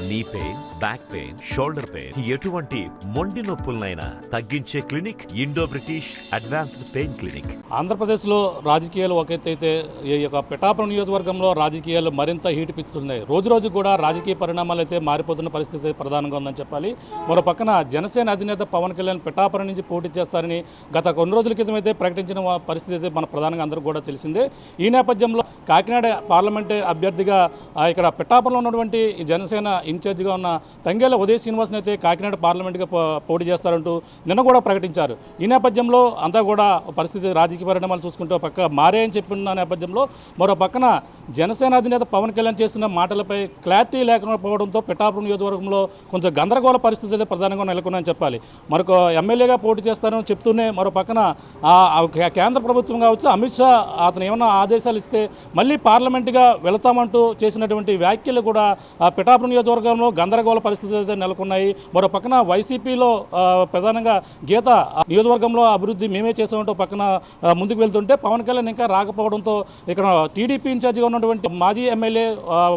Knee pain, back pain, shoulder pain, ఎటువంటి మొండి నొప్పులనైనా తగ్గించే clinic Indo British advanced pain clinic. ఆంధ్రప్రదేశ్లో రాజకీయాలు ఒక ఎత్తు అయితే ఈ యొక్క పిఠాపురం నియోజకవర్గంలో రాజకీయాలు మరింత హీట్ పిచ్చుతున్నాయి. రోజు రోజు కూడా రాజకీయ పరిణామాలు అయితే మారిపోతున్న పరిస్థితి ప్రధానంగా ఉందని చెప్పాలి. మరో పక్కన జనసేన అధినేత పవన్ కళ్యాణ్ పిఠాపురం నుంచి పోటీ చేస్తారని గత కొన్ని రోజుల క్రితం అయితే ప్రకటించిన పరిస్థితి అయితే మన ప్రధానంగా అందరూ కూడా తెలిసిందే. ఈ నేపథ్యంలో కాకినాడ పార్లమెంట్ అభ్యర్థిగా ఇక్కడ పిఠాపురంలో ఉన్నటువంటి జనసేన ఇన్ఛార్జిగా ఉన్న తంగేళ్ల ఉదయ్ శ్రీనివాస్ని అయితే కాకినాడ పార్లమెంట్గా పోటీ చేస్తారంటూ నిన్న కూడా ప్రకటించారు. ఈ నేపథ్యంలో అంతా కూడా పరిస్థితి రాజకీయ పరిణామాలు చూసుకుంటూ పక్క మారే అని చెప్పిన నేపథ్యంలో మరో పక్కన జనసేన అధినేత పవన్ కళ్యాణ్ చేస్తున్న మాటలపై క్లారిటీ లేకపోవడంతో పిఠాపురం నియోజకవర్గంలో కొంచెం గందరగోళ పరిస్థితి అయితే ప్రధానంగా నెలకొందని చెప్పాలి. మరొక ఎమ్మెల్యేగా పోటీ చేస్తారని చెప్తూనే మరో పక్కన కేంద్ర ప్రభుత్వం కావచ్చు, అమిత్ షా అతను ఏమన్నా ఆదేశాలు ఇస్తే మళ్ళీ పార్లమెంటుగా వెళతామంటూ చేసినటువంటి వ్యాఖ్యలు కూడా పిఠాపురం నియోజకవర్గంలో గందరగోళ పరిస్థితులు అయితే నెలకొన్నాయి. మరో పక్కన వైసీపీలో ప్రధానంగా గీత నియోజకవర్గంలో అభివృద్ధి మేమే చేసామంటూ పక్కన ముందుకు వెళ్తుంటే పవన్ కళ్యాణ్ ఇంకా రాకపోవడంతో ఇక్కడ టీడీపీ ఇన్ఛార్జిగా ఉన్నటువంటి మాజీ ఎమ్మెల్యే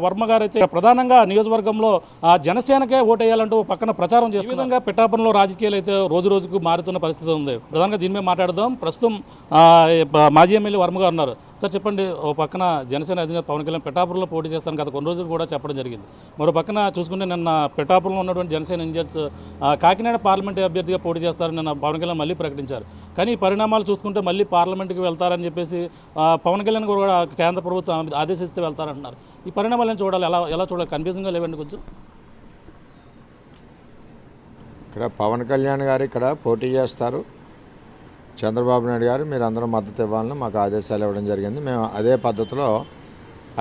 వర్మ గారు అయితే ప్రధానంగా నియోజకవర్గంలో జనసేనకే ఓటేయాలంటూ పక్కన ప్రచారం చేస్తున్న విధంగా పిఠాపురంలో రాజకీయాలు అయితే రోజు రోజుకు మారుతున్న పరిస్థితి ఉంది. ప్రధానంగా దీని మీద మాట్లాడదాం. ప్రస్తుతం మాజీ ఎమ్మెల్యే వర్మ గారు ఉన్నారు. సార్ చెప్పండి, ఓ పక్కన జనసేన అధినేత పవన్ కళ్యాణ్ పిఠాపురంలో పోటీ చేస్తాను గత కొన్ని రోజులు కూడా చెప్పడం జరిగింది. మరో పక్కన చూసుకుంటే నిన్న పిఠాపురంలో ఉన్నటువంటి జనసేన ఇన్ఛార్జ్ కాకినాడ పార్లమెంట్ అభ్యర్థిగా పోటీ చేస్తారని నిన్న పవన్ కళ్యాణ్ మళ్ళీ ప్రకటించారు. కానీ ఈ పరిణామాలు చూసుకుంటే మళ్ళీ పార్లమెంట్కి వెళ్తారని చెప్పేసి పవన్ కళ్యాణ్ కూడా కేంద్ర ప్రభుత్వం ఆదేశిస్తే వెళ్తారంటున్నారు. ఈ పరిణామాలను చూడాలి, ఎలా చూడాలి? కన్ఫ్యూజింగ్గా లేవండి కొంచెం. ఇక్కడ పవన్ కళ్యాణ్ గారు ఇక్కడ పోటీ చేస్తారు. చంద్రబాబు నాయుడు గారు మీరు అందరూ మద్దతు ఇవ్వాలని మాకు ఆదేశాలు ఇవ్వడం జరిగింది. మేము అదే పద్ధతిలో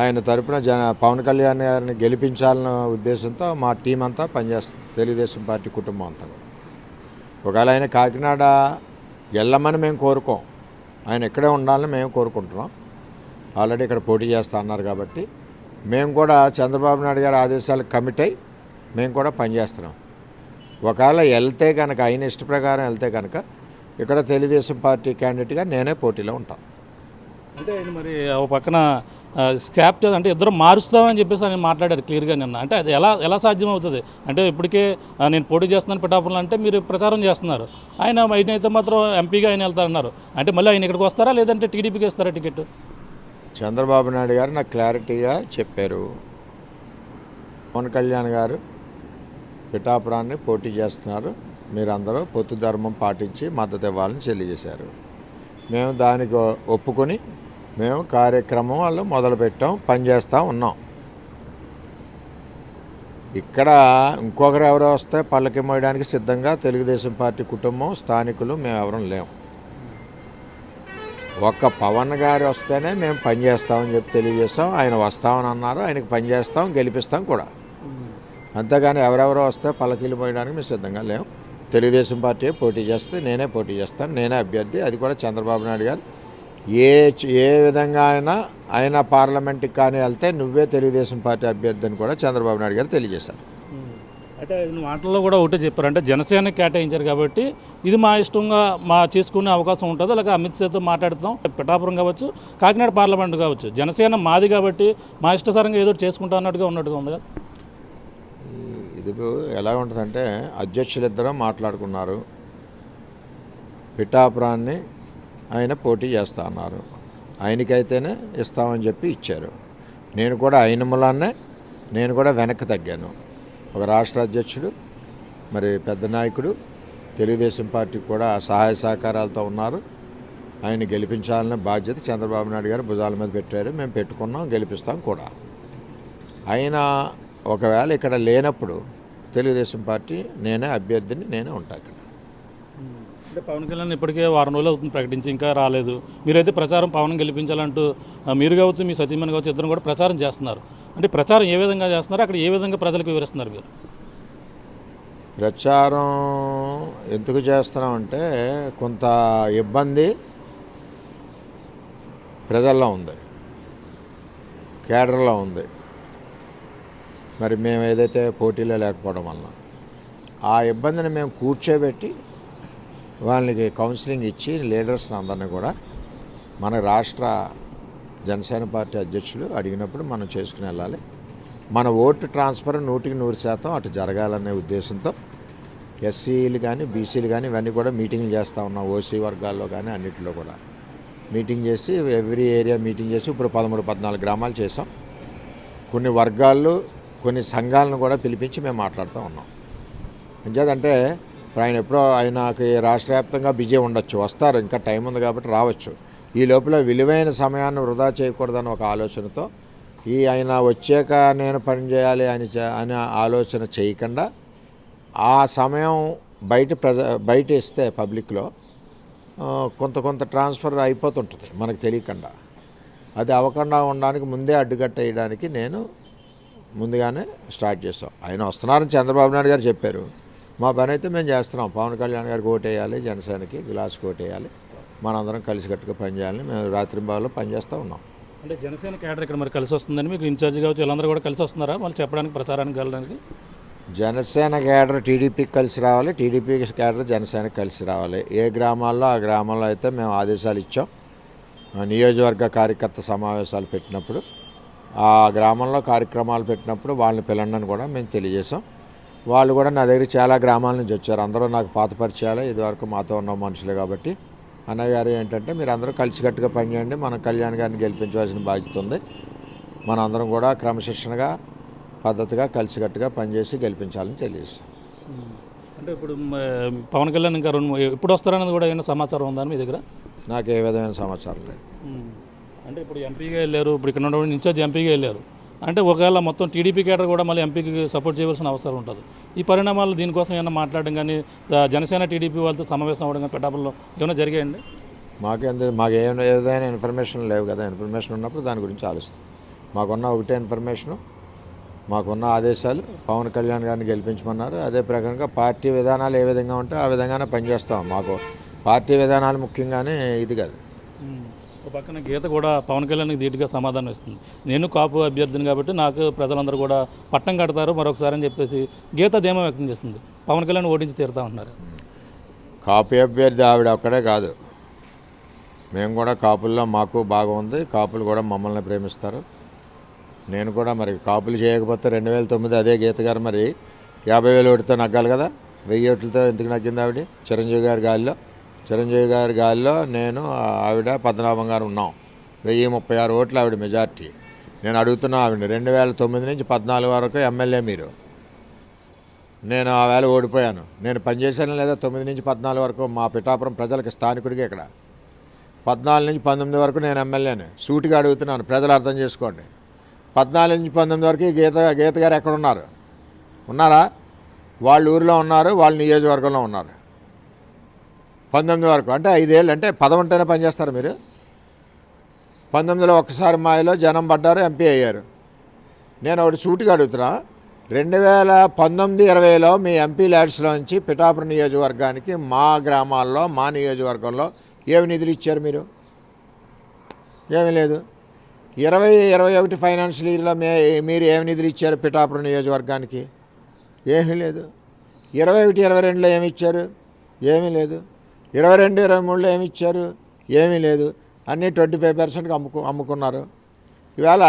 ఆయన తరపున పవన్ కళ్యాణ్ గారిని గెలిపించాలన్న ఉద్దేశంతో మా టీం అంతా పనిచేస్తుంది, తెలుగుదేశం పార్టీ కుటుంబం అంతా. ఒకవేళ ఆయన కాకినాడ వెళ్ళమని మేము కోరుకోం, ఆయన ఇక్కడే ఉండాలని మేము కోరుకుంటున్నాం. ఆల్రెడీ ఇక్కడ పోటీ చేస్తా అన్నారు కాబట్టి మేము కూడా చంద్రబాబు నాయుడు గారి ఆదేశాలకు కమిట్ అయ్యి మేము కూడా పనిచేస్తున్నాం. ఒకవేళ వెళ్తే కనుక ఆయన ఇష్ట ప్రకారం వెళ్తే కనుక ఇక్కడ తెలుగుదేశం పార్టీ క్యాండిడేట్గా నేనే పోటీలో ఉంటాను. అంటే మరి ఒక పక్కన స్కాప్ అంటే ఇద్దరు మారుస్తామని చెప్పేసి ఆయన మాట్లాడారు క్లియర్గా నిన్న. అంటే అది ఎలా సాధ్యం అవుతుంది? అంటే ఇప్పటికే నేను పోటీ చేస్తున్నాను పిఠాపురంలో అంటే మీరు ప్రచారం చేస్తున్నారు, ఆయన అయితే మాత్రం ఎంపీగా ఆయన వెళ్తారన్నారు. అంటే మళ్ళీ ఆయన ఇక్కడికి వస్తారా లేదంటే టీడీపీకి ఇస్తారా టికెట్? చంద్రబాబు నాయుడు గారు నాకు క్లారిటీగా చెప్పారు, పవన్ కళ్యాణ్ గారు పిఠాపురాన్ని పోటీ చేస్తున్నారు, మీరందరూ పొత్తు ధర్మం పాటించి మద్దతు ఇవ్వాలని తెలియజేశారు. మేము దానికి ఒప్పుకొని మేము కార్యక్రమం వాళ్ళు మొదలుపెట్టాం, పనిచేస్తూ ఉన్నాం. ఇక్కడ ఇంకొకరు ఎవరో వస్తే పల్లకి మోయడానికి సిద్ధంగా తెలుగుదేశం పార్టీ కుటుంబం స్థానికులు మేము ఎవరం లేము. ఒక్క పవన్ గారు వస్తేనే మేము పనిచేస్తామని చెప్పి తెలియజేస్తాం. ఆయన వస్తామని అన్నారు, ఆయనకి పనిచేస్తాం, గెలిపిస్తాం కూడా. అంతేగాని ఎవరెవరో వస్తే పల్లకీలు మోయడానికి మేము సిద్ధంగా లేము. తెలుగుదేశం పార్టీ పోటీ చేస్తే నేనే పోటీ చేస్తాను, నేనే అభ్యర్థి. అది కూడా చంద్రబాబు నాయుడు గారు ఏ విధంగా ఆయన పార్లమెంట్కి కానీ వెళ్తే నువ్వే తెలుగుదేశం పార్టీ అభ్యర్థి అని కూడా చంద్రబాబు నాయుడు గారు తెలియజేశారు. అంటే మాటల్లో కూడా ఒకటే చెప్పారు, అంటే జనసేనకి కేటాయించారు కాబట్టి ఇది మా ఇష్టంగా చేసుకునే అవకాశం ఉంటుంది. అలాగే అమిత్ షాతో మాట్లాడుతాం, పిఠాపురం కావచ్చు, కాకినాడ పార్లమెంట్ కావచ్చు, జనసేన మాది కాబట్టి మా ఇష్టసారంగా ఏదో చేసుకుంటా ఉన్నట్టుగా ఉంది కదా. ఇది ఎలా ఉంటుందంటే అధ్యక్షులిద్దరూ మాట్లాడుకున్నారు, పిఠాపురాన్ని ఆయన పోటీ చేస్తా అన్నారు, ఆయనకైతేనే ఇస్తామని చెప్పి ఇచ్చారు. నేను కూడా ఆయన మూలాన్నే నేను కూడా వెనక్కి తగ్గాను. ఒక రాష్ట్ర అధ్యక్షుడు, మరి పెద్ద నాయకుడు, తెలుగుదేశం పార్టీకి కూడా సహాయ సహకారాలతో ఉన్నారు. ఆయన గెలిపించాలనే బాధ్యత చంద్రబాబు నాయుడు గారు భుజాల మీద పెట్టారు. మేము పెట్టుకున్నాం, గెలిపిస్తాం కూడా. ఆయన ఒకవేళ ఇక్కడ లేనప్పుడు తెలుగుదేశం పార్టీ నేనే అభ్యర్థిని, నేనే ఉంటాను ఇక్కడ. అంటే పవన్ కళ్యాణ్ ఇప్పటికే వారం రోజులు అవుతుంది ప్రకటించి, ఇంకా రాలేదు. మీరైతే ప్రచారం పవన్ గెలిపించాలంటూ మీరు కావచ్చు, మీ సతీమణి కావచ్చు, ఇద్దరు కూడా ప్రచారం చేస్తున్నారు. అంటే ప్రచారం ఏ విధంగా చేస్తున్నారు, అక్కడ ఏ విధంగా ప్రజలకు వివరిస్తున్నారు మీరు? ప్రచారం ఎందుకు చేస్తున్నామంటే కొంత ఇబ్బంది ప్రజల్లో ఉంది, కేడర్లో ఉంది. మరి మేము ఏదైతే పోటీలో లేకపోవడం వలన ఆ ఇబ్బందిని మేము కూర్చోబెట్టి వాళ్ళకి కౌన్సిలింగ్ ఇచ్చి లీడర్స్ని అందరినీ కూడా మన రాష్ట్ర జనసేన పార్టీ అధ్యక్షులు అడిగినప్పుడు మనం చేసుకుని వెళ్ళాలి. మన ఓటు ట్రాన్స్ఫర్ 100% అటు జరగాలనే ఉద్దేశంతో ఎస్సీలు కానీ బీసీలు కానీ ఇవన్నీ కూడా మీటింగ్లు చేస్తూ ఉన్నాం. ఓసీ వర్గాల్లో కానీ అన్నింటిలో కూడా మీటింగ్ చేసి ఎవ్రీ ఏరియా మీటింగ్ చేసి ఇప్పుడు 13-14 గ్రామాలు చేసాం. కొన్ని వర్గాలు కొన్ని సంఘాలను కూడా పిలిపించి మేము మాట్లాడుతూ ఉన్నాం. ఎంచేదంటే ఇప్పుడు ఆయనకి రాష్ట్ర వ్యాప్తంగా బిజీ ఉండొచ్చు, వస్తారు, ఇంకా టైం ఉంది కాబట్టి రావచ్చు. ఈ లోపల విలువైన సమయాన్ని వృధా చేయకూడదని ఒక ఆలోచనతో ఆయన వచ్చాక నేను పని చేయాలి అనే ఆలోచన చేయకుండా ఆ సమయం బయట ఇస్తే పబ్లిక్లో కొంత ట్రాన్స్ఫర్ అయిపోతుంటుంది మనకు తెలియకుండా. అది అవ్వకుండా ఉండడానికి ముందే అడ్డుకట్ట వేయడానికి నేను ముందుగానే స్టార్ట్ చేస్తాం. ఆయన వస్తున్నారని చంద్రబాబు నాయుడు గారు చెప్పారు. మా పని అయితే మేము చేస్తున్నాం. పవన్ కళ్యాణ్ గారికి ఓటేయాలి, జనసేనకి గ్లాస్కి ఓటేయాలి, మనందరం కలిసికట్టుగా పనిచేయాలని మేము రాత్రింబాల్లో పనిచేస్తూ ఉన్నాం. అంటే జనసేన క్యాడర్ ఇక్కడ మరి కలిసి వస్తుందని మీకు ఇన్ఛార్జ్ కావచ్చు, వీళ్ళందరూ కూడా కలిసి వస్తున్నారా వాళ్ళు చెప్పడానికి, ప్రచారానికి వెళ్ళడానికి? జనసేన క్యాడర్ టీడీపీకి కలిసి రావాలి, టీడీపీ క్యాడర్ జనసేనకి కలిసి రావాలి. ఏ గ్రామాల్లో ఆ గ్రామంలో అయితే మేము ఆదేశాలు ఇచ్చాం. నియోజకవర్గ కార్యకర్త సమావేశాలు పెట్టినప్పుడు ఆ గ్రామంలో కార్యక్రమాలు పెట్టినప్పుడు వాళ్ళని పిలండి కూడా మేము తెలియజేసాం. వాళ్ళు కూడా నా దగ్గర చాలా గ్రామాల నుంచి వచ్చారు. అందరూ నాకు పాత పరిచయాలే, ఇదివరకు మాతో ఉన్న మనుషులే. కాబట్టి అన్నయ్య గారు ఏంటంటే మీరు అందరూ కలిసికట్టుగా పనిచేయండి, మన కళ్యాణ్ గారిని గెలిపించవలసిన బాధ్యత ఉంది, మన అందరం కూడా క్రమశిక్షణగా పద్ధతిగా కలిసికట్టుగా పనిచేసి గెలిపించాలని తెలియజేస్తాం. అంటే ఇప్పుడు పవన్ కళ్యాణ్ ఇంకా ఎప్పుడు వస్తారన్నది కూడా ఏమైనా సమాచారం ఉందా మీ దగ్గర? నాకు ఏ విధమైన సమాచారం లేదు. అంటే ఇప్పుడు ఎంపీగా వెళ్ళారు, ఇప్పుడు ఇక్కడ ఉన్న ఇన్ఛార్జ్ ఎంపీగా వెళ్ళారు అంటే ఒకవేళ మొత్తం టీడీపీ క్యాడర్ కూడా మళ్ళీ ఎంపీకి సపోర్ట్ చేయవలసిన అవసరం ఉంటుంది. ఈ పరిణామాలు దీనికోసం ఏమైనా మాట్లాడడం కానీ జనసేన టీడీపీ వాళ్ళతో సమావేశం అవ్వడం కానీ పెట్టాపల్లో ఏమైనా జరిగాయండి? మాకు ఏ విధమైన ఇన్ఫర్మేషన్ లేవు కదా. ఇన్ఫర్మేషన్ ఉన్నప్పుడు దాని గురించి ఆలోచిస్తాం. మాకున్న ఒకటే ఇన్ఫర్మేషను, మాకున్న ఆదేశాలు పవన్ కళ్యాణ్ గారిని గెలిపించమన్నారు. అదే ప్రకారంగా పార్టీ విధానాలు ఏ విధంగా ఉంటే ఆ విధంగానే పనిచేస్తాం. మాకు పార్టీ విధానాలు ముఖ్యంగానే ఇది కాదు. ఒక పక్కన గీత కూడా పవన్ కళ్యాణ్కి ధీటుగా సమాధానం ఇస్తుంది. నేను కాపు అభ్యర్థిని కాబట్టి నాకు ప్రజలందరూ కూడా పట్టం కడతారు మరొకసారి అని చెప్పేసి గీత ధీమా వ్యక్తం చేస్తుంది. పవన్ కళ్యాణ్ ఓడించి తీరుతా ఉంటున్నారు. కాపు అభ్యర్థి ఆవిడ ఒక్కడే కాదు, మేము కూడా కాపుల్లో మాకు బాగా ఉంది. కాపులు కూడా మమ్మల్ని ప్రేమిస్తారు. నేను కూడా మరి కాపులు చేయకపోతే 2009 అదే గీత గారు మరి 50,000 ఓటుతో నగ్గాలి కదా. 1000 ఓట్లతో ఎందుకు నగ్గింది ఆవిడ? చిరంజీవి గారి గాలిలో నేను ఆవిడ పద్మనాభం గారు ఉన్నాం. 1036 ఓట్లు ఆవిడ మెజార్టీ. నేను అడుగుతున్నా ఆవిడ 2009 నుంచి 14 వరకు ఎమ్మెల్యే మీరు. నేను ఆ వేళ ఓడిపోయాను. నేను పనిచేశాను లేదా 9 నుంచి 14 వరకు మా పిఠాపురం ప్రజలకు స్థానికుడిగా. ఇక్కడ 14 నుంచి 19 వరకు నేను ఎమ్మెల్యేని. సూటిగా అడుగుతున్నాను, ప్రజలు అర్థం చేసుకోండి. 14 నుంచి 19 వరకు గీత గారు ఎక్కడ ఉన్నారా? వాళ్ళ ఊరిలో ఉన్నారు, వాళ్ళ నియోజకవర్గంలో ఉన్నారు. 19 వరకు అంటే 5 ఏళ్ళు, అంటే 10 ఉంటేనే పనిచేస్తారు మీరు. 19లో ఒక్కసారి మాయలో జనం పడ్డారు, ఎంపీ అయ్యారు. నేను ఒకటి సూటిగా అడుగుతున్నా, 2019-20లో మీ ఎంపీ ల్యాడ్స్లోంచి పిఠాపురం నియోజకవర్గానికి మా గ్రామాల్లో మా నియోజకవర్గంలో ఏమి నిధులు ఇచ్చారు మీరు? ఏమీ లేదు. 2021 ఫైనాన్షియల్ ఇయర్లో మీరు ఏమి నిధులు ఇచ్చారు పిఠాపురం నియోజకవర్గానికి? ఏమీ లేదు. 21-22లో ఏమి ఇచ్చారు? ఏమీ లేదు. 22-23లో ఏమి ఇచ్చారు? ఏమీ లేదు. అన్నీ 25%కి అమ్ముకున్నారు. ఇవాళ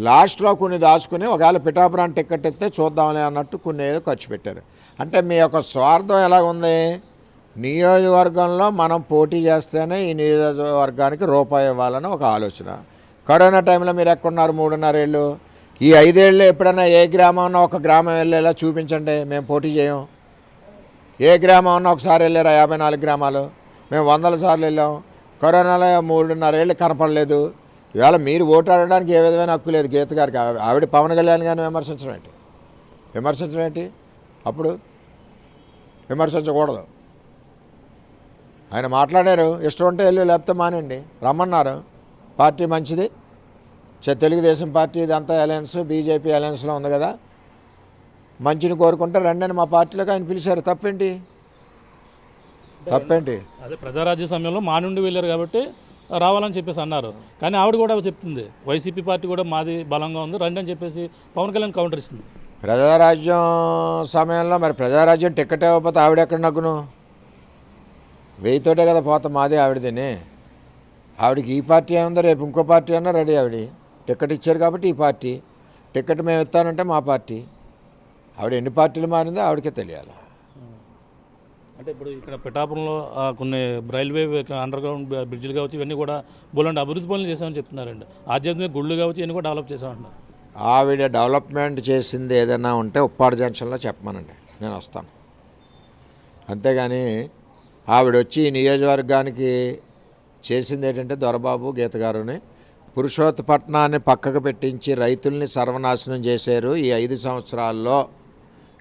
లాస్ట్లో కొన్ని దాచుకుని ఒకవేళ పిఠాపురాన్ని టికెట్ ఎత్తే చూద్దామని అన్నట్టు కొన్ని ఏదో ఖర్చు పెట్టారు. అంటే మీ యొక్క స్వార్థం ఎలాగుంది? నియోజకవర్గంలో మనం పోటీ చేస్తేనే ఈ నియోజకవర్గానికి రూపాయి ఇవ్వాలని ఒక ఆలోచన. కరోనా టైంలో మీరు ఎక్కడున్నారు 3.5 ఏళ్ళు? ఈ 5 ఏళ్ళు ఎప్పుడైనా ఏ గ్రామం ఒక గ్రామం వెళ్ళేలా చూపించండి. మేము పోటీ చేయం. ఏ గ్రామం ఉన్నా ఒకసారి వెళ్ళారా? 54 గ్రామాలు మేము 100 సార్లు వెళ్ళాం. కరోనాలో 3.5 ఏళ్ళు కనపడలేదు. ఇవాళ మీరు ఓటు ఆడడానికి ఏ విధమైన హక్కు లేదు గీత గారికి. ఆవిడ పవన్ కళ్యాణ్ గారిని విమర్శించడం ఏంటి? అప్పుడు విమర్శించకూడదు. ఆయన మాట్లాడారు, ఇష్టం ఉంటే వెళ్ళి, లేకపోతే మానేయండి. రమ్మన్నారు. పార్టీ మంచిది, తెలుగుదేశం పార్టీ ఇదంతా అలయన్స్, బీజేపీ అలయన్స్లో ఉంది కదా, మంచిని కోరుకుంటే రండి అని మా పార్టీలోకి ఆయన పిలిచారు. తప్పేంటి? అదే ప్రజారాజ్య సమయంలో మా నుండి వెళ్ళారు కాబట్టి రావాలని చెప్పేసి అన్నారు. కానీ ఆవిడ కూడా చెప్తుంది వైసీపీ పార్టీ కూడా మాది బలంగా ఉంది రండి అని చెప్పేసి పవన్ కళ్యాణ్ కౌంటర్ ఇస్తుంది. ప్రజారాజ్యం సమయంలో మరి ప్రజారాజ్యం టికెట్ ఇవ్వకపోతే ఆవిడ ఎక్కడ నగ్గును? 1000తోటే కదా పోతాం. మాదే ఆవిడదేనే. ఆవిడకి ఈ పార్టీ ఏముందో, రేపు ఇంకో పార్టీ అన్నా రెడీ. ఆవిడ టికెట్ ఇచ్చారు కాబట్టి ఈ పార్టీ. టికెట్ మేము ఇస్తానంటే మా పార్టీ, ఆవిడ ఎన్ని పార్టీలు మారిందో ఆవిడకే తెలియాలి. అంటే ఇప్పుడు ఇక్కడ పిఠాపురంలో కొన్ని రైల్వే అండర్ గ్రౌండ్ బ్రిడ్జ్లు కావచ్చు, ఇవన్నీ కూడా బోలండి అభివృద్ధి పనులు చేసామని చెప్తున్నారండి. ఆధ్యాత్మిక గుళ్ళు కావచ్చు, ఇవన్నీ కూడా డెవలప్ చేసామంటున్నారు. ఆవిడ డెవలప్మెంట్ చేసింది ఏదైనా ఉంటే ఉప్పాడు జంక్షన్లో చెప్పమనండి, నేను వస్తాను. అంతేగాని ఆవిడ వచ్చి ఈ నియోజకవర్గానికి చేసింది ఏంటంటే దొరబాబు గీత గారుని పురుషోత్తపట్నాన్ని పక్కకు పెట్టించి రైతుల్ని సర్వనాశనం చేశారు. ఈ 5 సంవత్సరాల్లో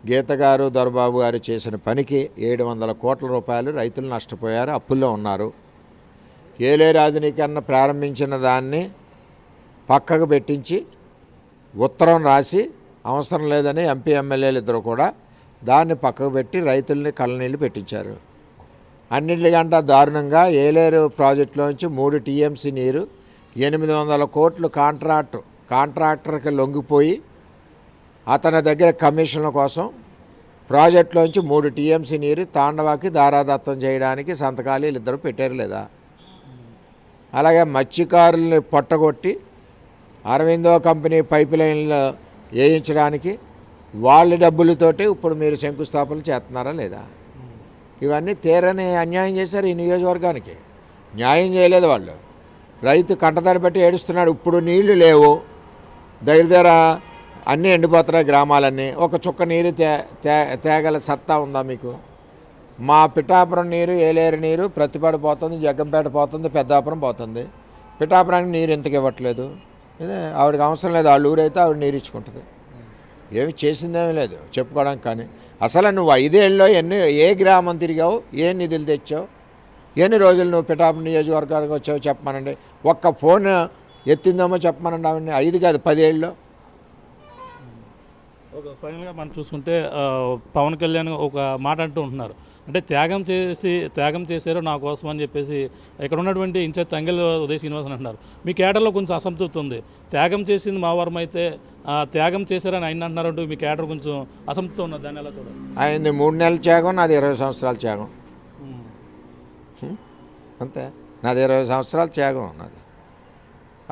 గీత గారు దొరబాబు గారు చేసిన పనికి 700 కోట్ల రూపాయలు రైతులు నష్టపోయారు, అప్పుల్లో ఉన్నారు. ఏలేరు ఆధునీకరణ ప్రారంభించిన దాన్ని పక్కకు పెట్టించి ఉత్తరం రాసి అవసరం లేదని ఎంపీ ఎమ్మెల్యేలు ఇద్దరు కూడా దాన్ని పక్కకు పెట్టి రైతుల్ని కళ్ళనీళ్ళు పెట్టించారు. అన్నింటికంటే దారుణంగా ఏలేరు ప్రాజెక్టులోంచి 3 టీఎంసీ నీరు 800 కోట్లు కాంట్రాక్టర్కి లొంగిపోయి అతని దగ్గర కమిషన్ల కోసం ప్రాజెక్టులోంచి 3 టీఎంసీ నీరు తాండవాకి దారాదత్తం చేయడానికి సంతకాలు వీళ్ళిద్దరూ పెట్టారు లేదా? అలాగే మత్స్యకారుల్ని పొట్టగొట్టి అరవిందో కంపెనీ పైప్ లైన్లు వేయించడానికి వాళ్ళ డబ్బులతోటి ఇప్పుడు మీరు శంకుస్థాపనలు చేస్తున్నారా లేదా? ఇవన్నీ తీరని అన్యాయం చేశారు ఈ నియోజకవర్గానికి. న్యాయం చేయలేదు వాళ్ళు. రైతు కంటతడి పెట్టి ఏడుస్తున్నాడు. ఇప్పుడు నీళ్లు లేవు, దగ్గర అన్నీ ఎండిపోతున్నాయి గ్రామాలన్నీ. ఒక చుక్క నీరు తేగల సత్తా ఉందా మీకు? మా పిఠాపురం నీరు, ఏలేరు నీరు ప్రతిపాడు పోతుంది, జగ్గంపేట పోతుంది, పెద్దాపురం పోతుంది. పిఠాపురానికి నీరు ఎందుకు ఇవ్వట్లేదు? ఇదే ఆవిడకి అవసరం లేదు, వాళ్ళ ఊరైతే ఆవిడ నీరు ఇచ్చుకుంటుంది. ఏమి చేసిందేమీ లేదు చెప్పుకోవడానికి. కానీ అసలు నువ్వు 5 ఏళ్ళలో ఏ గ్రామం తిరిగావు, ఏ నిధులు తెచ్చావు, ఎన్ని రోజులు నువ్వు పిఠాపురం నియోజకవర్గానికి వచ్చావు చెప్పమనండి. ఒక్క ఫోన్ ఎత్తిందేమో చెప్పమనండి ఆవిడని. 5 కాదు 10 ఏళ్ళలో. ఫైనల్గా మనం చూసుకుంటే పవన్ కళ్యాణ్ ఒక మాట అంటూ ఉంటున్నారు, అంటే త్యాగం చేశారు నా కోసం అని చెప్పేసి ఇక్కడ ఉన్నటువంటి ఇన్ఛార్జ్ తంగెల్ ఉదయ్ శ్రీనివాసన్ అంటున్నారు. మీ కేడర్లో కొంచెం అసంతృప్తి ఉంది. త్యాగం చేసింది మా వారం అయితే త్యాగం చేశారని ఆయన అంటున్నారంటూ మీ కేడర్ కొంచెం అసంతృప్తి ఉన్నది. దాన్ని ఎలా చూడాలి? ఆయనది 3 నెలల త్యాగం, నాది 20 సంవత్సరాల త్యాగం. అంతే, నాది 20 సంవత్సరాల త్యాగం నాది.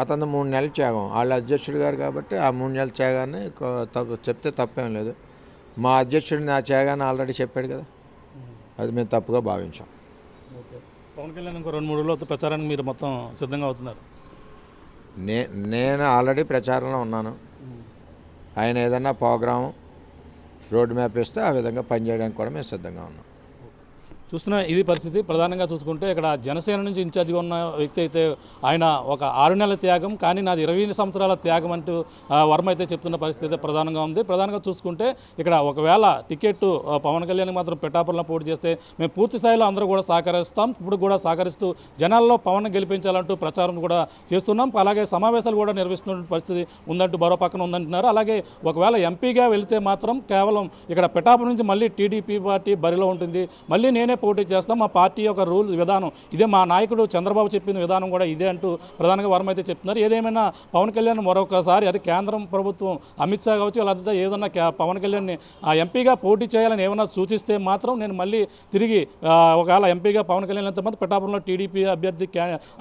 అతను 3 నెలల త్యాగం. వాళ్ళ అధ్యక్షుడు గారు కాబట్టి ఆ 3 నెలల త్యాగాన్ని చెప్తే తప్పేం లేదు. మా అధ్యక్షుడు నా త్యాగాన్ని ఆల్రెడీ చెప్పాడు కదా, అది మేము తప్పుగా భావించాం. ఓకే, పవన్ కళ్యాణ్ ఇంకో 2-3 రోజుల్లో ప్రచారానికి మీరు మొత్తం సిద్ధంగా అవుతున్నారు? నేను ఆల్రెడీ ప్రచారంలో ఉన్నాను. ఆయన ఏదన్నా ప్రోగ్రాము రోడ్ మ్యాప్ ఇస్తే ఆ విధంగా పనిచేయడానికి కూడా మేము సిద్ధంగా ఉన్నాం. చూస్తున్న ఇది పరిస్థితి. ప్రధానంగా చూసుకుంటే ఇక్కడ జనసేన నుంచి ఇన్ఛార్జిగా ఉన్న వ్యక్తి అయితే ఆయన ఒక 6 నెలల త్యాగం, కానీ నాది 20 సంవత్సరాల త్యాగం అంటూ వర్మ అయితే చెప్తున్న పరిస్థితి ప్రధానంగా ఉంది. ప్రధానంగా చూసుకుంటే ఇక్కడ ఒకవేళ టికెట్ పవన్ కళ్యాణ్ మాత్రం పిఠాపురంలో పోటీ చేస్తే మేము పూర్తి స్థాయిలో అందరూ కూడా సహకరిస్తాం, ఇప్పుడు కూడా సహకరిస్తూ జనాల్లో పవన్ గెలిపించాలంటూ ప్రచారం కూడా చేస్తున్నాం. అలాగే సమావేశాలు కూడా నిర్వహిస్తున్న పరిస్థితి ఉందంటూ మరో పక్కన ఉందంటున్నారు. అలాగే ఒకవేళ ఎంపీగా వెళితే మాత్రం కేవలం ఇక్కడ పిఠాపురం నుంచి మళ్ళీ టీడీపీ పార్టీ బరిలో ఉంటుంది, మళ్ళీ నేనే పోటీ చేస్తాం, మా పార్టీ యొక్క రూల్ విధానం ఇదే, మా నాయకుడు చంద్రబాబు చెప్పిన విధానం కూడా ఇదే అంటూ ప్రధానంగా వర్మ అయితే చెప్తున్నారు. ఏదేమైనా పవన్ కళ్యాణ్ మరొకసారి అది కేంద్రం ప్రభుత్వం అమిత్ షా కావచ్చు లేకపోతే ఏదన్నా పవన్ కళ్యాణ్ని ఎంపీగా పోటీ చేయాలని ఏమైనా సూచిస్తే మాత్రం నేను మళ్ళీ తిరిగి ఒకవేళ ఎంపీగా పవన్ కళ్యాణ్ ఎంతమంది పిఠాపురంలో టీడీపీ అభ్యర్థి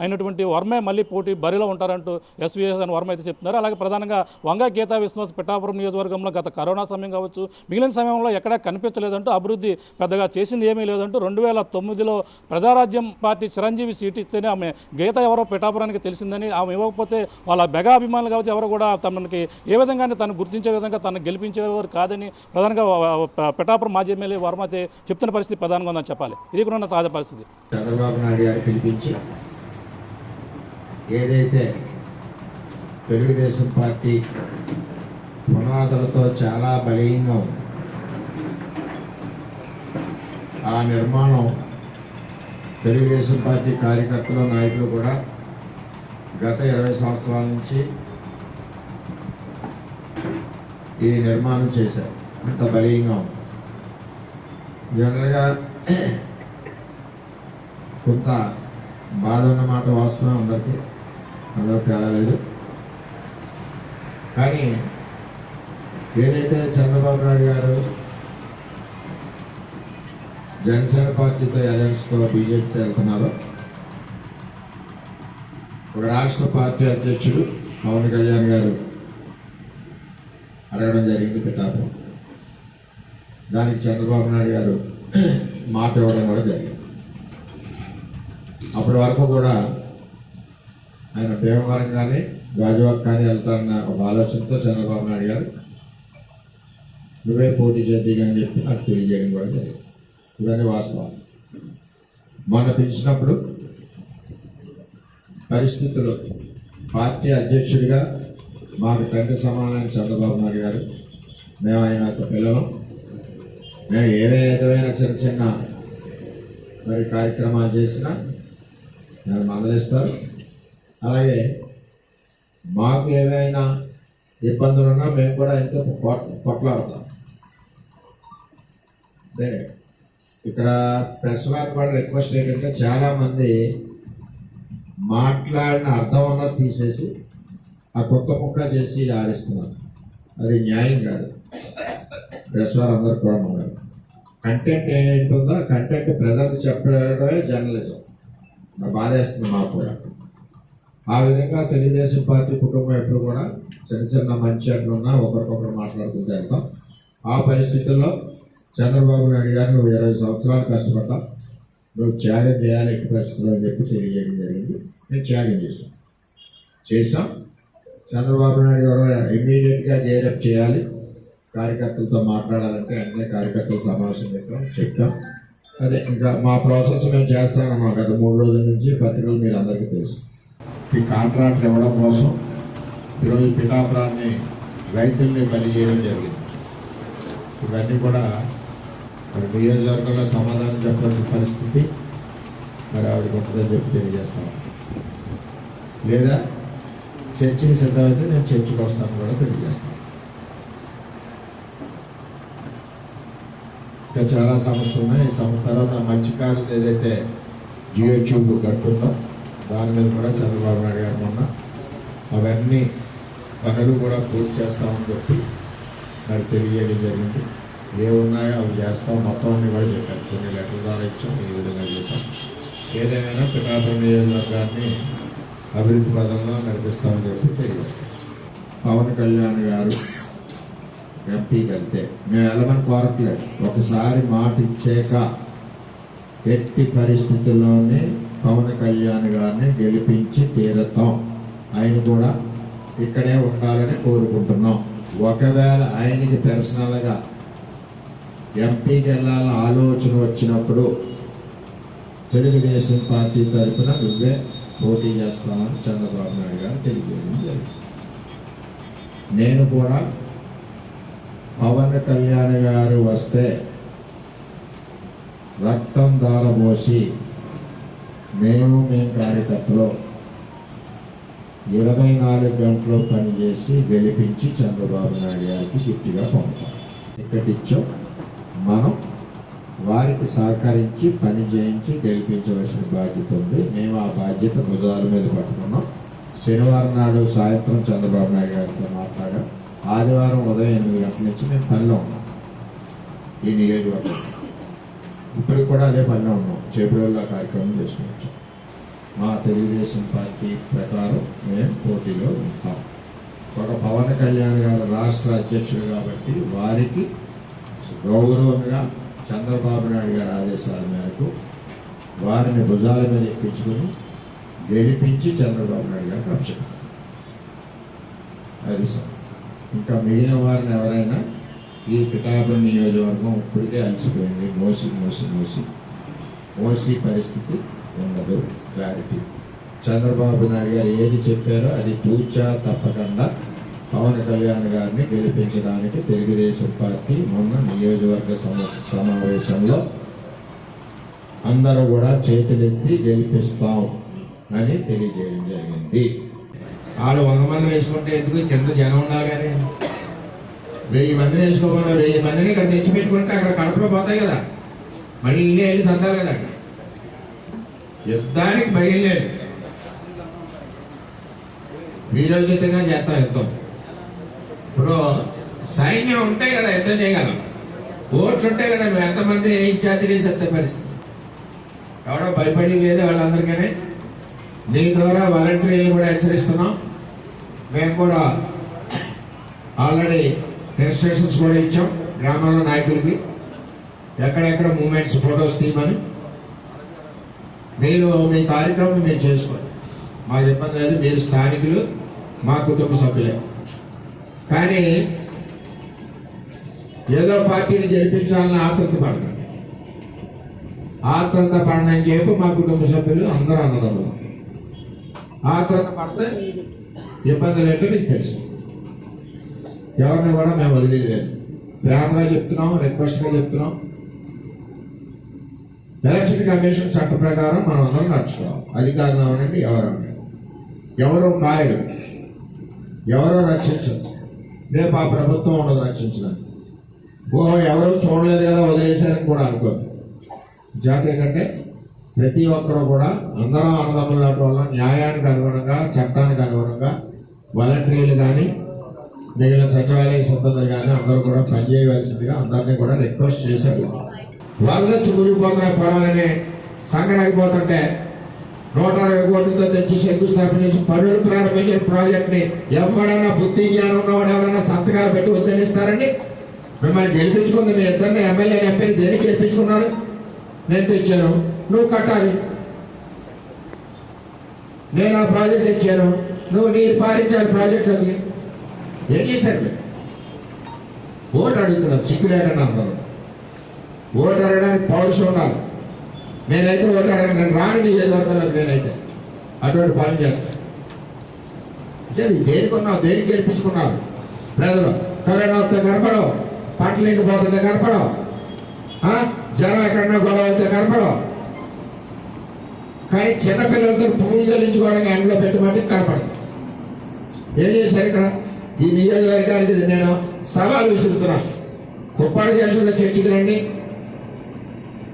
అయినటువంటి వర్మే మళ్ళీ పోటీ బరిలో ఉంటారంటూ ఎస్వీఎస్ అని వర్మ అయితే చెప్తున్నారు. అలాగే ప్రధానంగా వంగ గీతా విశ్వాస్ పిఠాపురం నియోజకవర్గంలో గత కరోనా సమయం కావచ్చు మిగిలిన సమయంలో ఎక్కడా కనిపించలేదంటూ, అభివృద్ధి పెద్దగా చేసింది ఏమీ లేదంటూ 2009లో ప్రజారాజ్యం పార్టీ చిరంజీవి సీటు ఇస్తేనే ఆమె గీత ఎవరో పిఠాపురానికి తెలిసిందని, ఆమె ఇవ్వకపోతే వాళ్ళ మెగా అభిమానులు కావచ్చు ఎవరు కూడా తనకి ఏ విధంగానే తను గుర్తించే విధంగా తను గెలిపించేవారు కాదని ప్రధానంగా పిఠాపురం మాజీ ఎమ్మెల్యే వర్మ అయితే చెప్తున్న పరిస్థితి ప్రధానంగా ఉందని చెప్పాలి. ఇది కూడా ఉన్న తాజా పరిస్థితి. చంద్రబాబు నాయుడు గారు పిలిపించి ఏదైతే తెలుగుదేశం పార్టీ పునాదులతో చాలా బలీయంగా ఉంది, ఆ నిర్మాణం తెలుగుదేశం పార్టీ కార్యకర్తలు నాయకులు కూడా గత 20 సంవత్సరాల నుంచి ఈ నిర్మాణం చేశారు. అంత బలీయంగా ఉంది. జనరల్గా కొంత బాధ ఉన్నమాట వాస్తవం, అందరూ తేడా లేదు. కానీ ఏదైతే చంద్రబాబు నాయుడు గారు జనసేన పార్టీతో అలయన్స్తో బీజేపీతో వెళ్తున్నారో, ఒక రాష్ట్ర పార్టీ అధ్యక్షుడు పవన్ కళ్యాణ్ గారు అడగడం జరిగింది పిఠాపురం. దానికి చంద్రబాబు నాయుడు గారు మాట ఇవ్వడం కూడా జరిగింది. అప్పటి వరకు కూడా ఆయన భీమవరం కానీ గాజువాక్ కానీ వెళ్తారన్న ఒక ఆలోచనతో చంద్రబాబు నాయుడు గారు నువ్వే పోటీ చేద్దిగా అని చెప్పి నాకు తెలియజేయడం కూడా జరిగింది. ఇవన్నీ వాస్తవాలు. మొన్న పిలిచినప్పుడు పరిస్థితులు పార్టీ అధ్యక్షుడిగా మాకు తండ్రి సమానమైన చంద్రబాబు నాయుడు గారు, మేము ఆయన యొక్క పిల్లలు, మేము ఏ విధమైన చిన్న చిన్న మరి కార్యక్రమాలు చేసినా ఆయన మందలిస్తారు. అలాగే మాకు ఏవైనా ఇబ్బందులున్నా మేము కూడా ఎంతో కొట్లాడతాం. అంటే ఇక్కడ ప్రెస్ వారికి కూడా రిక్వెస్ట్ ఏంటంటే చాలామంది మాట్లాడిన అర్థం అన్నది తీసేసి ఆ కొత్త ముక్క చేసి ఆడిస్తున్నారు. అది న్యాయం కాదు. ప్రెస్ వారు అందరూ కూడా మన కంటెంట్ ఏంటుందో కంటెంట్ ప్రజలకు చెప్పడమే జర్నలిజం. నాకు బాధేస్తుంది మాకు కూడా. ఆ విధంగా తెలుగుదేశం పార్టీ కుటుంబం ఎప్పుడు కూడా చిన్న చిన్న మంచి అట్లున్నా ఒకరికొకరు మాట్లాడుకుంటూ వెళ్తాం. ఆ పరిస్థితుల్లో చంద్రబాబు నాయుడు గారు నువ్వు 20 సంవత్సరాలు కష్టపడ్డా, నువ్వు త్యాగం చేయాలి ఎట్టి పరిస్థితుల్లో అని చెప్పి తెలియజేయడం జరిగింది. నేను త్యాగం చేశాం. చంద్రబాబు నాయుడు గారు ఇమ్మీడియట్గా జేరప్ చేయాలి, కార్యకర్తలతో మాట్లాడాలంటే వెంటనే కార్యకర్తల సమావేశం చెప్పాం. అదే ఇంకా మా ప్రాసెస్ మేము చేస్తామన్నాం. గత 3 రోజుల నుంచి పత్రికలు మీరు అందరికీ తెలుసు. ఈ కాంట్రాక్ట్ ఇవ్వడం కోసం ఈరోజు పిఠాపురాన్ని రైతుల్ని బలి చేయడం జరిగింది. ఇవన్నీ కూడా మరి నియోజకవర్గంలో సమాధానం చెప్పాల్సిన పరిస్థితి మరి ఆవిడకి ఉంటుందని చెప్పి తెలియజేస్తాం. లేదా చర్చకి సిద్ధమైతే నేను చర్చకు వస్తాను కూడా తెలియజేస్తాను. ఇంకా చాలా సమస్యలు ఉన్నాయి. ఈ తర్వాత మత్స్యకారులు ఏదైతే జియో ట్యూబ్ కట్టుందో దాని మీద కూడా చంద్రబాబు నాయుడు గారు మొన్న అవన్నీ పనులు కూడా పూర్తి చేస్తామని చెప్పి మరి తెలియజేయడం జరిగింది. ఏమున్నాయో అవి చేస్తాం, మొత్తం అన్ని కూడా చెప్పారు. కొన్ని లెటర్ల ద్వారా ఇచ్చాం, ఈ విధంగా చేశాం. ఏదేమైనా పిఠాపురం నియోజకవర్గాన్ని అభివృద్ధి పదంలో నడిపిస్తామని చెప్పి తెలియజేస్తాం. పవన్ కళ్యాణ్ గారు ఎంపీకి వెళ్తే మేము వెళ్ళమని కోరట్లేదు. ఒకసారి మాట ఇచ్చాక ఎట్టి పరిస్థితుల్లోనే పవన్ కళ్యాణ్ గారిని గెలిపించి తీరుతాం. ఆయన కూడా ఇక్కడే ఉండాలని కోరుకుంటున్నాం. ఒకవేళ ఆయనకి పర్సనల్గా ఎంపీకి వెళ్ళాలని ఆలోచన వచ్చినప్పుడు తెలుగుదేశం పార్టీ తరఫున నువ్వే పోటీ చేస్తామని చంద్రబాబు నాయుడు గారు తెలియజేయడం జరిగింది. నేను కూడా పవన్ కళ్యాణ్ గారు వస్తే రక్తం దారబోసి మేము కార్యకర్తలు 24 గంటలు పనిచేసి గెలిపించి చంద్రబాబు నాయుడు గారికి గిఫ్ట్గా పంపుతాం. టికెట్ ఇచ్చాం. మనం వారికి సహకరించి పని చేయించి గెలిపించవలసిన బాధ్యత ఉంది. మేము ఆ బాధ్యత భుజాల మీద పట్టుకున్నాం. శనివారం నాడు సాయంత్రం చంద్రబాబు నాయుడు గారితో మాట్లాడాం. ఆదివారం ఉదయం 8 గంటల నుంచి మేము పనిలో ఉన్నాం. ఈ నియోజకవర్గం ఇప్పుడు కూడా అదే పనిలో ఉన్నాం. చేపూరులో కార్యక్రమం చేసుకుంటాం. మా తెలుగుదేశం పార్టీ ప్రకారం మేము పోటీలో ఉంటాం. ఒక పవన్ కళ్యాణ్ గారు రాష్ట్ర అధ్యక్షుడు కాబట్టి వారికి గౌరవంగా చంద్రబాబు నాయుడు గారి ఆదేశాల మేరకు వారిని భుజాల మీద ఎక్కించుకుని గెలిపించి చంద్రబాబు నాయుడు గారికి అప్పచెప్పారు. అది సార్. ఇంకా మిగిలిన వారిని ఎవరైనా ఈ పిఠాపురం నియోజకవర్గం ఇప్పటికే అలసిపోయింది. మోసి పరిస్థితి ఉండదు. క్లారిటీ. చంద్రబాబు నాయుడు గారు ఏది చెప్పారో అది తూచా తప్పకుండా పవన్ కళ్యాణ్ గారిని గెలిపించడానికి తెలుగుదేశం పార్టీ మొన్న నియోజకవర్గ సమావేశంలో అందరూ కూడా చేతులెత్తి గెలిపిస్తాం అని తెలియజేయడం జరిగింది. వాళ్ళు 100 మంది వేసుకుంటే ఎందుకు కింద జనం ఉండాలి కానీ 1000 మందిని వేసుకోమన్నా 1000 మందిని ఇక్కడ తెచ్చిపెట్టుకుంటే అక్కడ కడుపులో పోతాయి కదా. మళ్ళీ ఇల్లే వెళ్ళి సందాలి కదా. అక్కడ యుద్ధానికి బయలుదేరి వీరోచితంగా చేస్తాం యుద్ధం. ఇప్పుడు సైన్యం ఉంటాయి కదా, యుద్ధం చేయగలం. ఓట్లు ఉంటాయి కదా, నువ్వు ఎంతమంది ఇన్ఛార్జీలు చెప్తే పరిస్థితి ఎవడో భయపడి లేదు. వాళ్ళందరికీ నీ ద్వారా వాలంటీర్లు కూడా హెచ్చరిస్తున్నాం. మేము కూడా ఆల్రెడీ ఇన్స్ట్రక్షన్స్ కూడా ఇచ్చాం గ్రామాల నాయకులకి, ఎక్కడెక్కడ మూమెంట్స్ ఫొటోస్ తీయమని. మీరు మీ కార్యక్రమం మీరు చేసుకోండి, మాకు ఇబ్బంది లేదు. మీరు స్థానికులు, మా కుటుంబ సభ్యులే. కానీ ఏదో పార్టీని గెలిపించాలని ఆతృత పడకండి. ఆతృత పడనని చెప్పి మా కుటుంబ సభ్యులు అందరూ అన్నదమ్ములు. ఆతృత పడితే ఇబ్బందులు ఏంటో మీకు తెలుసు. ఎవరిని కూడా మేము వదిలేదు. ప్రేమగా చెప్తున్నాం, రిక్వెస్ట్గా చెప్తున్నాం. ఎలక్షన్ కమిషన్ చట్ట ప్రకారం మనం అందరం నడుచుకోవాలి. అధికారులు అవనండి, ఎవరో కాయలు, ఎవరో రక్షించదు. రేపు ఆ ప్రభుత్వం ఉండదు రక్షించడానికి. ఓహో ఎవరో చూడలేదు కదా వదిలేశారని కూడా అనుకోద్దు. జాతీయ కంటే ప్రతి ఒక్కరూ కూడా అందరం అన్నదమ్ముల వల్ల న్యాయానికి అనుగుణంగా, చట్టానికి అనుగుణంగా వాలంటీర్లు కానీ మిగిలిన సచివాలయ సిబ్బందులు కానీ అందరూ కూడా పనిచేయవలసిందిగా అందరినీ కూడా రిక్వెస్ట్ చేశారు. వరద మునిగిపోతున్న పొలాలని సంగడైపోతుంటే 120 కోట్లతో తెచ్చి శంకుస్థాపన చేసి పనులు ప్రారంభించిన ప్రాజెక్ట్ని ఎవడైనా బుద్ధి జ్ఞానం ఉన్నవాడు ఎవరైనా సంతకాలు పెట్టి వద్దనిస్తారండి? మిమ్మల్ని గెలిపించుకుంది మీ ఇద్దరిని ఎమ్మెల్యేని ఎంపీని దేనికి గెలిపించుకున్నాడు? నేను తెచ్చాను, నువ్వు కట్టాలి. నేను ఆ ప్రాజెక్ట్ తెచ్చాను, నువ్వు నీరు పారించాలి ప్రాజెక్టులోకి. ఏం చేశారు మీరు? ఓటు అడుగుతున్నారు సిగ్గు లేకుండా అందరూ. ఓటు అడగడానికి పౌరుషం ఉండాలి. నేనైతే ఓటు అడగను, నేను రాని నియోజకవర్గంలోకి నేనైతే అటువంటి పని చేస్తాను. దేనికి ఉన్నావు, దేనికి గెలిపించుకున్నారు ప్రజలు? కరోనా వస్తే కనపడవు, పంటలు ఎండిపోతుంటే కనపడవు, జనం ఎక్కడన్నా గొడవ అయితే కనపడవు. కానీ చిన్నపిల్లలతో పువ్వులు చెల్లించుకోవడానికి ఎండలో పెట్టమంటే కనపడదు. ఏం చేశారు ఇక్కడ? ఈ నియోజకవర్గానికి నేను సవాల్ విసురుతున్నాను. కుప్పాడు జంక్షన్లో చర్చకి రండి.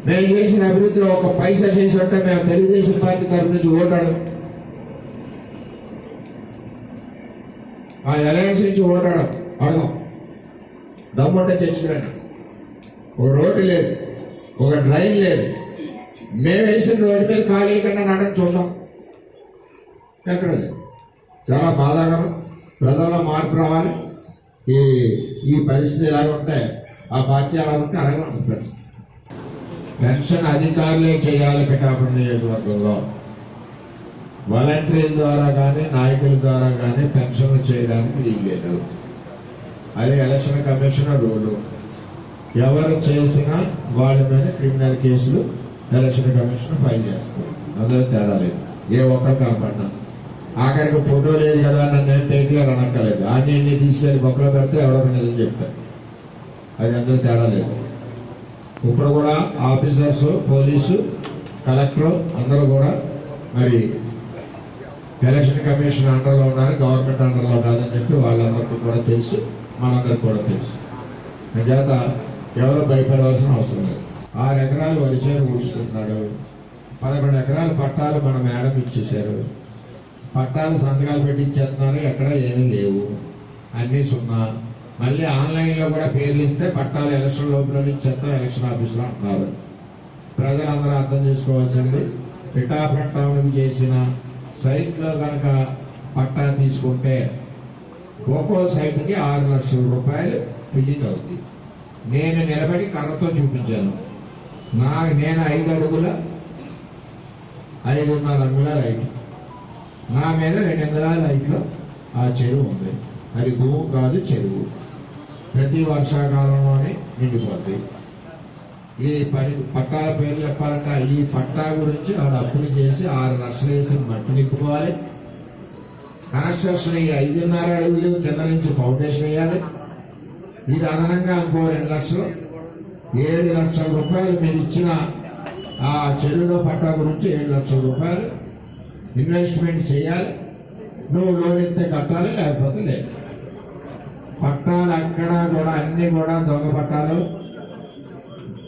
మేము చేసిన అభివృద్ధిలో ఒక పైసా చేసి ఉంటే మేము తెలుగుదేశం పార్టీ తరఫు నుంచి ఓటాడు, ఆ అలయన్స్ నుంచి ఓటాడు అడగం. దమ్ముంటే చర్చకి రండి. ఒక రోడ్డు లేదు, ఒక డ్రైన్ లేదు. మేము వేసిన రోడ్డు మీద ఖాళీ కన్నా నడని చూద్దాం, ఎక్కడ లేదు. చాలా బాధాకరం. ప్రజల్లో మార్పు రావాలి. ఈ పరిస్థితి ఎలాగ ఉంటే ఆ పార్టీ అలా ఉంటే అలాగే ఉంటుంది పరిస్థితి. పెన్షన్ అధికారులే చేయాలి పిఠాపురం నియోజకవర్గంలో. వాలంటీర్ల ద్వారా కానీ నాయకుల ద్వారా కానీ పెన్షన్లు చేయడానికి వీల్లేదు. అది ఎలక్షన్ కమిషన్ రూలు. ఎవరు చేసినా వాళ్ళ మీద క్రిమినల్ కేసులు ఎలక్షన్ కమిషన్ ఫైల్ చేస్తారు. అందులో తేడా లేదు. ఏ ఒక్కరు కనపడినా ఆఖరికి ఫోటో లేదు కదా నన్ను ఏం పేకలో అనక్కర్లేదు. అన్ని తీసుకెళ్ళి బొక్కలో పెడితే ఎవరో నిజం చెప్తారు. అది అందులో తేడా లేదు. ఇప్పుడు కూడా ఆఫీసర్స్, పోలీసు, కలెక్టర్ అందరూ కూడా మరి ఎలక్షన్ కమిషన్ అండర్లో ఉన్నారు, గవర్నమెంట్ అండర్లో కాదని చెప్పి వాళ్ళందరికీ కూడా తెలుసు, మనందరికి కూడా తెలుసు. చేత ఎవరు భయపడవలసిన అవసరం లేదు. 6 ఎకరాలు వరి చేను ఊడ్చుకుంటున్నాడు. 11 ఎకరాల పట్టాలు మన మేడం ఇచ్చేశారు. పట్టాలు సంతకాలు పెట్టి ఇచ్చేస్తున్నారు, ఎక్కడ ఏమీ లేవు, అన్నీ సున్నా. మళ్ళీ ఆన్లైన్లో కూడా పేర్లు ఇస్తే పట్టాలు ఎలక్షన్ లోపల ఇచ్చేస్తాం ఎలక్షన్ ఆఫీసులో అంటున్నారు. ప్రజలందరూ అర్థం చేసుకోవాల్సింది, పిఠాపురం టౌన్కి చేసిన సైట్లో కనుక పట్టా తీసుకుంటే ఒక్కో సైట్కి 6 లక్షల రూపాయలు ఫిల్లింగ్ అవుతుంది. నేను నిలబడి కర్రతో చూపించాను. నేను 5 అడుగుల 5.5 అంగుళాల హైట్, నా మీద 2 అంగుళాల హైట్లో ఆ చెరువు ఉంది. అది భూమి కాదు, చెరువు. ప్రతి వర్షాకాలంలోనే నిండిపోద్ది. ఈ పట్టాల పేర్లు చెప్పాలంటే ఈ పట్టా గురించి ఆడు అప్పులు చేసి 6 లక్షలు వేసి మట్టి నింపుకోవాలి. కన్స్ట్రక్షన్ 5.5 అడుగులు కింద నుంచి ఫౌండేషన్ వేయాలి. ఇది అదనంగా ఇంకో 2 లక్షలు, 7 లక్షల రూపాయలు మీరు ఇచ్చిన ఆ చెరువులో పట్టా గురించి 7 లక్షల రూపాయలు ఇన్వెస్ట్మెంట్ చేయాలి. నువ్వు లోన్ ఇస్తే కట్టాలి, లేకపోతే లేదు. పట్టాలు అక్కడ కూడా అన్ని కూడా దొంగ పట్టాలు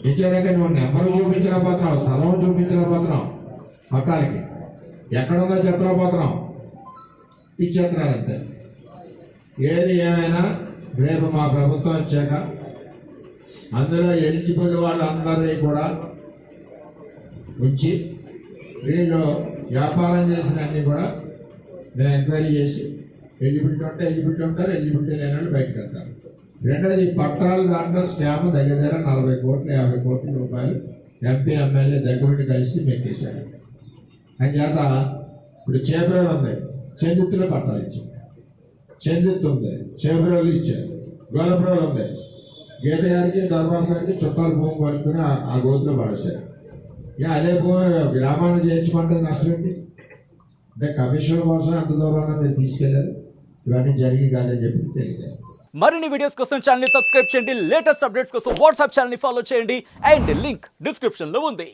ఇచ్చేదంటే నువ్వు నెంబర్ చూపించలేకపోతున్నావు, స్థలం చూపించలేకపోతున్నావు, పట్టాలకి ఎక్కడుందో చెప్పలేకపోతున్నావు, ఇచ్చేస్తున్నాడు అంతే. ఏది ఏమైనా రేపు మా ప్రభుత్వం వచ్చాక అందులో ఎలిజిబుల్ వాళ్ళందరినీ కూడా ఉంచి వీళ్ళు వ్యాపారం చేసిన అన్ని కూడా మేము ఎంక్వైరీ చేసి ఎలిజిబిలిటీ ఉంటే ఎలిజిబిలిటీ ఉంటారు, ఎలిజిబిలిటీ లేని వాళ్ళు బయటకు వెళ్తారు. రెండోది పట్టాలు దాంట్లో స్కామ్ దగ్గర 40 కోట్లు 50 కోట్ల రూపాయలు ఎంపీ ఎమ్మెల్యే దగ్గరుండి కలిసి మెక్కేశాడు. అని చేత ఇప్పుడు చేబ్రోలు ఉంది, చెందుతులో పట్టాలు ఇచ్చారు. చెందుతు ఉంది, చేబ్రోలు ఇచ్చారు. గోలబ్రోలు ఉంది, గీత గారికి దర్బాబు గారికి చుట్టాలు భూమి కొనుక్కుని ఆ గోతులో పడేశారు. ఇక అదే భూమి గ్రామాన్ని చేయించుకుంటే నష్టం ఏంటి? అంటే కమిషన్ కోసం ఎంత దూరంలో మీరు తీసుకెళ్లారు, ఇవన్నీ జరిగి కాదని చెప్పి తెలియజేస్తారు. మరిన్ని వీడియోస్ కోసం ఛానల్ ని సబ్స్క్రైబ్ చేయండి, లేటెస్ట్ అప్డేట్స్ కోసం వాట్సాప్ ఛానల్ ని ఫాలో చేయండి అండ్ లింక్ డిస్క్రిప్షన్ లో ఉంది.